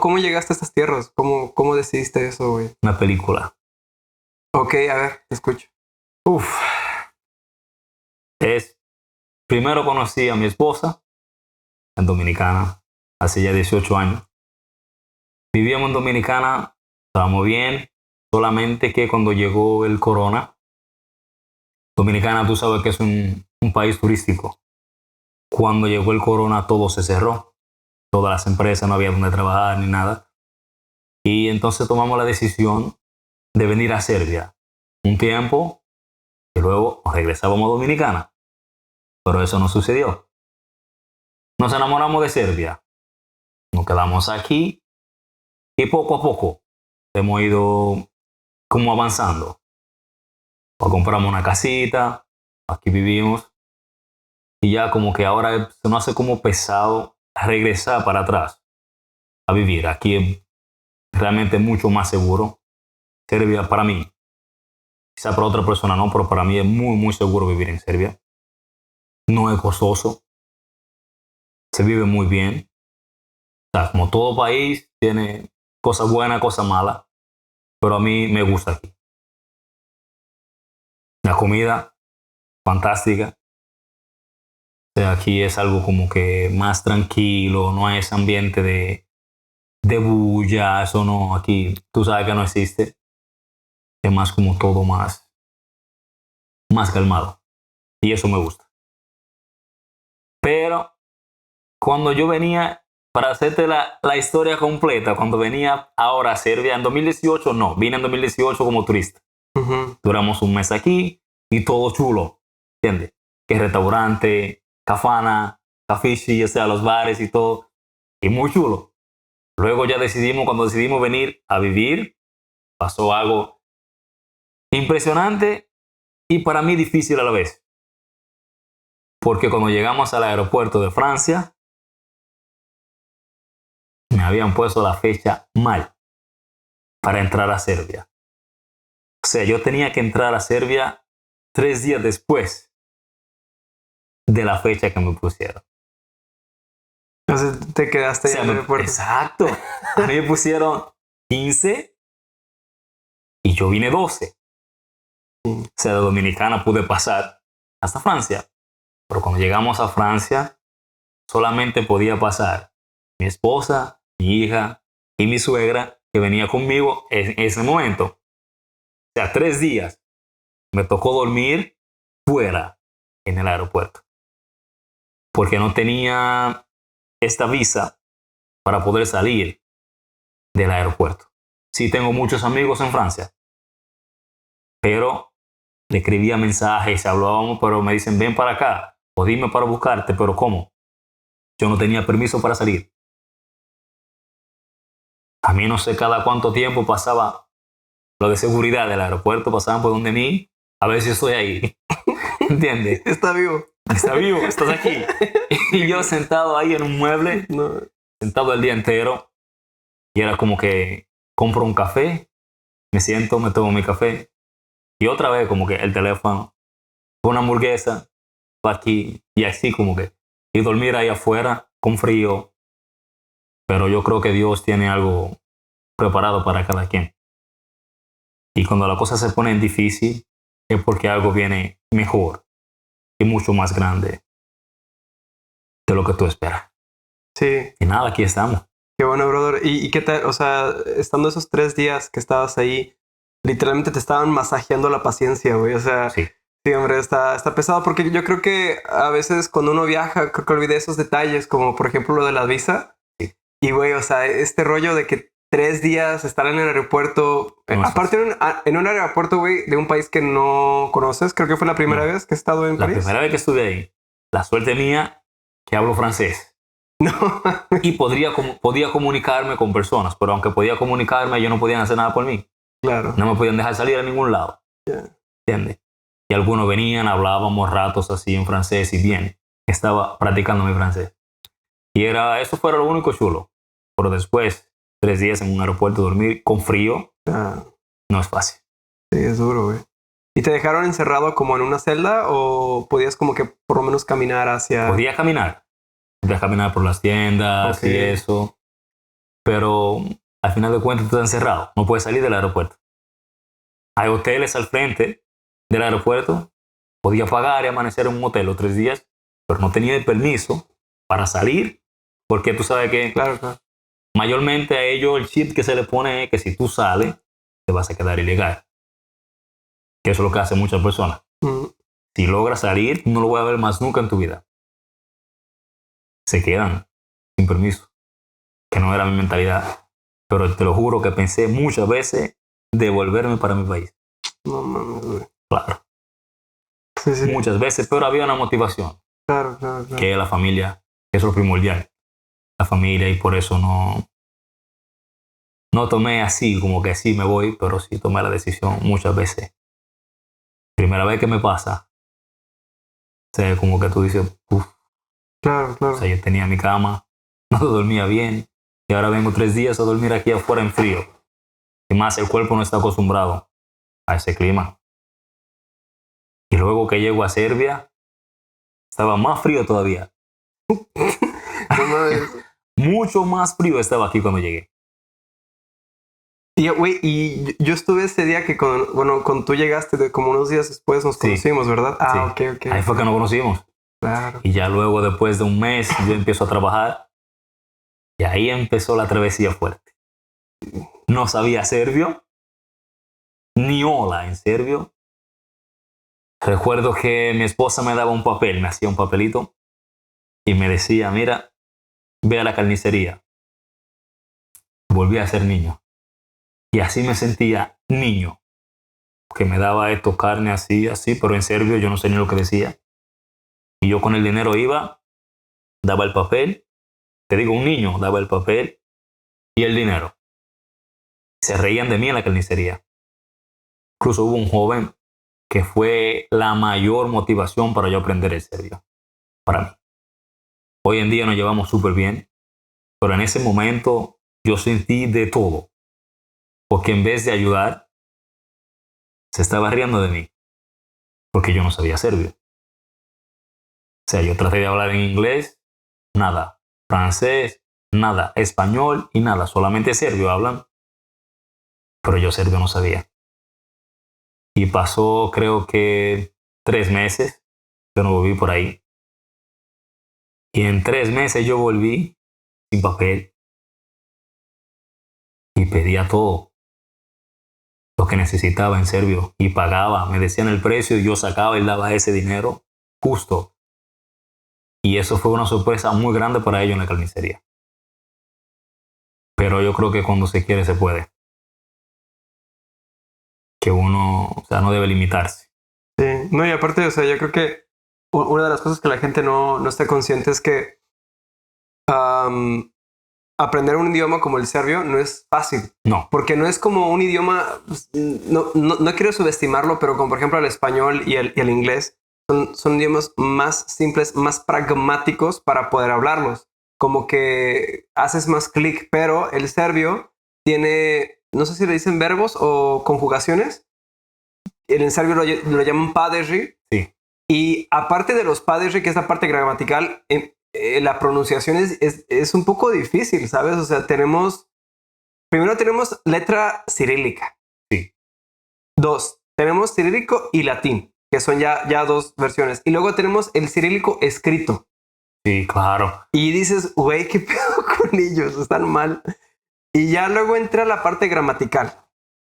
¿Cómo llegaste a estas tierras? ¿Cómo decidiste eso, güey? Una película. Ok, a ver, te escucho. Uf. Primero conocí a mi esposa en Dominicana, hace ya 18 años. Vivíamos en Dominicana, estábamos bien, solamente que cuando llegó el corona, Dominicana tú sabes que es un país turístico. Cuando llegó el corona todo se cerró, todas las empresas, no había donde trabajar ni nada. Y entonces tomamos la decisión de venir a Serbia un tiempo y luego regresábamos a Dominicana. Pero eso no sucedió. Nos enamoramos de Serbia, nos quedamos aquí y poco a poco hemos ido como avanzando. Pues compramos una casita, aquí vivimos y ya como que ahora se nos hace como pesado regresar para atrás a vivir. Aquí es realmente mucho más seguro. Serbia para mí, quizá para otra persona no, pero para mí es muy, muy seguro vivir en Serbia. No es costoso, se vive muy bien. O sea, como todo país tiene cosas buenas, cosas malas, pero a mí me gusta aquí. La comida, fantástica. O sea, aquí es algo como que más tranquilo, no hay ese ambiente de bulla, eso no, aquí tú sabes que no existe. Es más como todo más calmado. Y eso me gusta. Pero cuando yo venía, para hacerte la historia completa, cuando venía ahora a Serbia en 2018, no, vine en 2018 como turista. Uh-huh. Duramos un mes aquí y todo chulo, ¿entiendes? Que restaurante, cafana, cafishi, o sea, los bares y todo, y muy chulo. Luego ya cuando decidimos venir a vivir, pasó algo impresionante y para mí difícil a la vez. Porque cuando llegamos al aeropuerto de Francia, me habían puesto la fecha mal para entrar a Serbia. O sea, yo tenía que entrar a Serbia 3 días después de la fecha que me pusieron. Entonces te quedaste ahí en el aeropuerto. Exacto. A mí me pusieron 15 y yo vine 12. O sea, de Dominicana pude pasar hasta Francia. Pero cuando llegamos a Francia, solamente podía pasar mi esposa, mi hija y mi suegra, que venía conmigo en ese momento. O sea, 3 días me tocó dormir fuera en el aeropuerto. Porque no tenía esta visa para poder salir del aeropuerto. Sí tengo muchos amigos en Francia, pero le escribía mensajes, hablábamos, pero me dicen, ven para acá, o dime para buscarte, pero ¿cómo? Yo no tenía permiso para salir. A mí no sé cada cuánto tiempo pasaba lo de seguridad del aeropuerto, pasaban por donde mí, a ver si estoy ahí. ¿Entiendes? Está vivo. Está vivo, estás aquí. Y yo sentado ahí en un mueble, No. sentado el día entero, y era como que compro un café, me siento, me tomo mi café, y otra vez como que el teléfono, una hamburguesa, aquí, y así como que, y dormir ahí afuera con frío. Pero yo creo que Dios tiene algo preparado para cada quien. Y cuando la cosa se pone difícil, es porque algo viene mejor y mucho más grande de lo que tú esperas. Sí. Y nada, aquí estamos. Qué bueno, brother. ¿Y qué tal? O sea, estando esos 3 días que estabas ahí, literalmente te estaban masajeando la paciencia, güey. O sea, Sí. sí, hombre, está pesado porque yo creo que a veces cuando uno viaja, creo que olvida esos detalles, como por ejemplo lo de la visa. Sí. Y, güey, o sea, este rollo de que 3 días estar en el aeropuerto, No, aparte en un aeropuerto, güey, de un país que no conoces, creo que fue la primera vez que he estado en La París. primera vez que estuve ahí, la suerte mía que hablo francés. No. Y podía comunicarme con personas, pero aunque podía comunicarme, ellos no podían hacer nada por mí. Claro. No me podían dejar salir a ningún lado. Yeah. ¿Entiendes? Y algunos venían, hablábamos ratos así en francés y bien. Estaba practicando mi francés. Y eso fue lo único chulo. Pero después, 3 días en un aeropuerto, dormir con frío, no es fácil. Sí, es duro, güey. ¿Y te dejaron encerrado como en una celda o podías como que por lo menos caminar hacia...? Podía caminar por las tiendas y eso. pero al final de cuentas tú estás encerrado, no puedes salir del aeropuerto. Hay hoteles al frente del aeropuerto, podía pagar y amanecer en un hotel los 3 días, pero no tenía el permiso para salir, porque tú sabes que Claro, claro. mayormente a ellos el chip que se le pone es que si tú sales, te vas a quedar ilegal. Que eso es lo que hacen muchas personas. Mm, Si logras salir, no lo voy a ver más nunca en tu vida. Se quedan sin permiso, que no era mi mentalidad. Pero te lo juro que pensé muchas veces devolverme para mi país. no mames, güey. Claro, Sí, sí. muchas veces, pero había una motivación, Claro, claro, claro. que es la familia, que es lo primordial. La familia, y por eso no tomé así, como que sí me voy, pero sí tomé la decisión muchas veces. Primera vez que me pasa, o sea, como que tú dices, uff, Claro, o claro. sea, yo tenía mi cama, no dormía bien, y ahora vengo 3 días a dormir aquí afuera en frío. Y más, el cuerpo no está acostumbrado a ese clima. Y luego que llego a Serbia, estaba más frío todavía. No mames. Mucho más frío estaba aquí cuando llegué. Y, güey, y yo estuve ese día que cuando tú llegaste, como unos días después nos Sí. conocimos, ¿verdad? Ah, Sí. ok. Ahí fue que nos conocimos. Claro. Y ya luego, después de un mes, yo empiezo a trabajar. Y ahí empezó la travesía fuerte. No sabía serbio, ni hola en serbio. Recuerdo que mi esposa me daba un papel, me hacía un papelito y me decía, mira, ve a la carnicería. Volví a ser niño. Y así me sentía niño. Que me daba esto carne así, pero en serbio yo no sé ni lo que decía. Y yo con el dinero iba, daba el papel. Te digo, un niño daba el papel y el dinero. Se reían de mí en la carnicería. Incluso hubo un joven que fue la mayor motivación para yo aprender el serbio. Para mí. Hoy en día nos llevamos súper bien, pero en ese momento yo sentí de todo. Porque en vez de ayudar, se estaba riendo de mí. Porque yo no sabía serbio. O sea, yo traté de hablar en inglés, nada. Francés, nada. Español y nada. Solamente serbio hablan. Pero yo serbio no sabía. Y pasó, creo que 3 meses. Yo no volví por ahí. Y en 3 meses yo volví sin papel. Y pedía todo lo que necesitaba en serbio. Y pagaba. Me decían el precio y yo sacaba y daba ese dinero justo. Y eso fue una sorpresa muy grande para ellos en la carnicería. Pero yo creo que cuando se quiere se puede. Que uno, o sea, no debe limitarse. Sí. No, y aparte, o sea, yo creo que una de las cosas que la gente no está consciente es que aprender un idioma como el serbio no es fácil. No. Porque no es como un idioma, pues, no quiero subestimarlo, pero como por ejemplo el español y el inglés son idiomas más simples, más pragmáticos para poder hablarlos. Como que haces más clic, pero el serbio tiene, no sé si le dicen verbos o conjugaciones. En serbio lo llaman padeži. Sí. Y aparte de los padeži, que es la parte gramatical, la pronunciación es un poco difícil, ¿sabes? O sea, primero tenemos letra cirílica. Sí. 2, tenemos cirílico y latín, que son ya 2 versiones. Y luego tenemos el cirílico escrito. Sí, claro. Y dices, güey, ¿qué pedo con ellos? Están mal. Y ya luego entra la parte gramatical.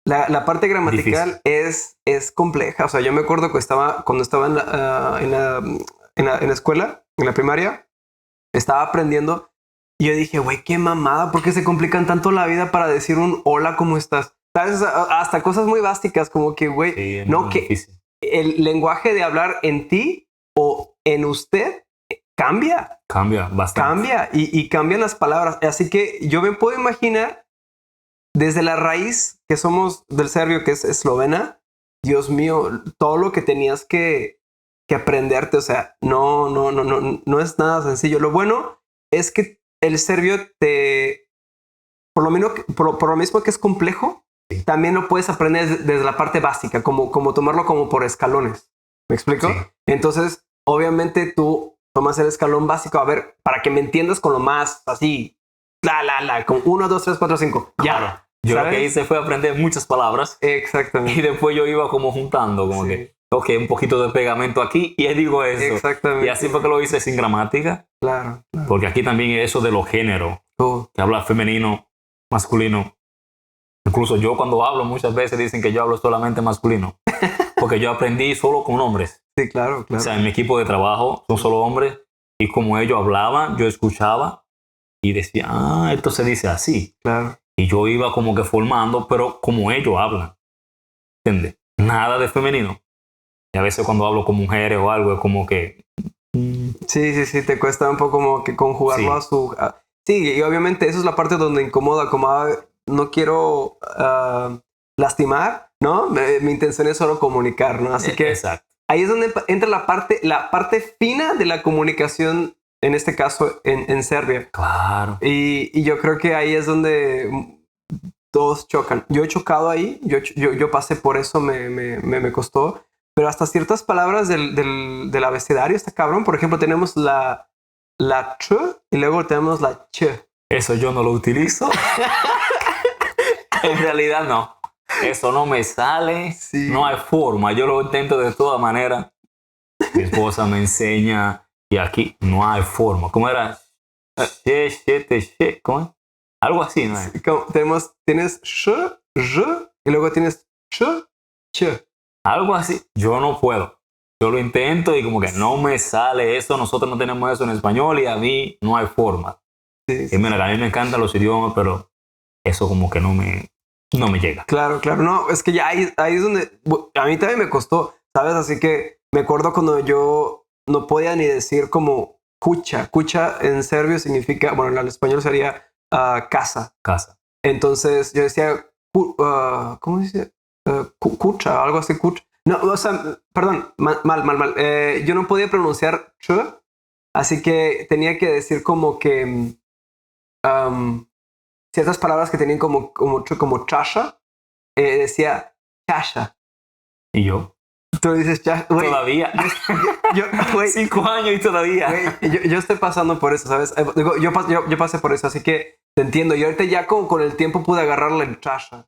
La parte gramatical es compleja. O sea, yo me acuerdo que cuando estaba en la escuela, en la primaria, estaba aprendiendo y yo dije, güey, qué mamada, ¿por qué se complican tanto la vida para decir un hola, ¿cómo estás? ¿Sabes? Hasta cosas muy básicas como que, güey, Sí, no, que difícil. el lenguaje de hablar en ti o en usted cambia. Cambia bastante. Cambia y cambian las palabras. Así que yo me puedo imaginar desde la raíz que somos del serbio, que es eslovena, Dios mío, todo lo que tenías que aprenderte, o sea, no es nada sencillo. Lo bueno es que el serbio por lo mismo que es complejo, sí, también lo puedes aprender desde la parte básica, como tomarlo como por escalones. ¿Me explico? Sí. Entonces, obviamente tú tomas el escalón básico, a ver, para que me entiendas con lo más así como 1, 2, 3, 4, 5. Ya. Claro. Yo ¿sabes? lo que hice fue aprender muchas palabras Exactamente. y después yo iba como juntando, como Sí. que, ok, un poquito de pegamento aquí y digo eso. Exactamente. Y así fue que lo hice sin gramática, Claro. porque aquí también eso de los géneros, que habla femenino, masculino. Incluso yo cuando hablo muchas veces dicen que yo hablo solamente masculino, porque yo aprendí solo con hombres. Sí, claro. O sea, en mi equipo de trabajo son solo hombres y como ellos hablaban, yo escuchaba y decía, esto se dice así. Claro. Y yo iba como que formando, pero como ellos hablan. ¿Entiendes? Nada de femenino. Y a veces cuando hablo con mujeres o algo es como que... Sí, te cuesta un poco como que conjugarlo Sí. a su... sí, y obviamente eso es la parte donde incomoda, como no quiero lastimar, ¿no? Mi intención es solo comunicar, ¿no? Así que Exacto. ahí es donde entra la parte fina de la comunicación, en este caso en Serbia. Claro. Y yo creo que ahí es donde todos chocan. Yo he chocado ahí, yo pasé por eso, me costó. Pero hasta ciertas palabras del abecedario está cabrón. Por ejemplo, tenemos la ch y luego tenemos la ch. Eso yo no lo utilizo. En realidad no. Eso no me sale. Sí. No hay forma. Yo lo intento de todas maneras. Mi esposa me enseña y aquí no hay forma. ¿Cómo era? ¿Cómo es? Algo así, ¿no es? Tienes sh, j y luego tienes ch, ch. Algo así. Yo no puedo. Yo lo intento y como que no me sale eso. Nosotros no tenemos eso en español y a mí no hay forma. Sí. Y mira, a mí me encantan los idiomas, pero eso como que no me llega. Claro. No, es que ya ahí es donde a mí también me costó, ¿sabes? Así que me acuerdo cuando yo no podía ni decir como kucha. Kucha en serbio significa, bueno, en español sería casa. Casa. Entonces yo decía, ¿cómo se dice? Kucha, algo así, kucha. No, o sea, perdón, mal. Yo no podía pronunciar ch, así que tenía que decir como que ciertas palabras que tenían como chasha, decía chasha. ¿Y yo? Tú dices chasha. Todavía. Güey, 5 años y todavía. güey, yo estoy pasando por eso, ¿sabes? Digo, yo pasé por eso, así que te entiendo. Y ahorita ya con el tiempo pude agarrarle el chasha.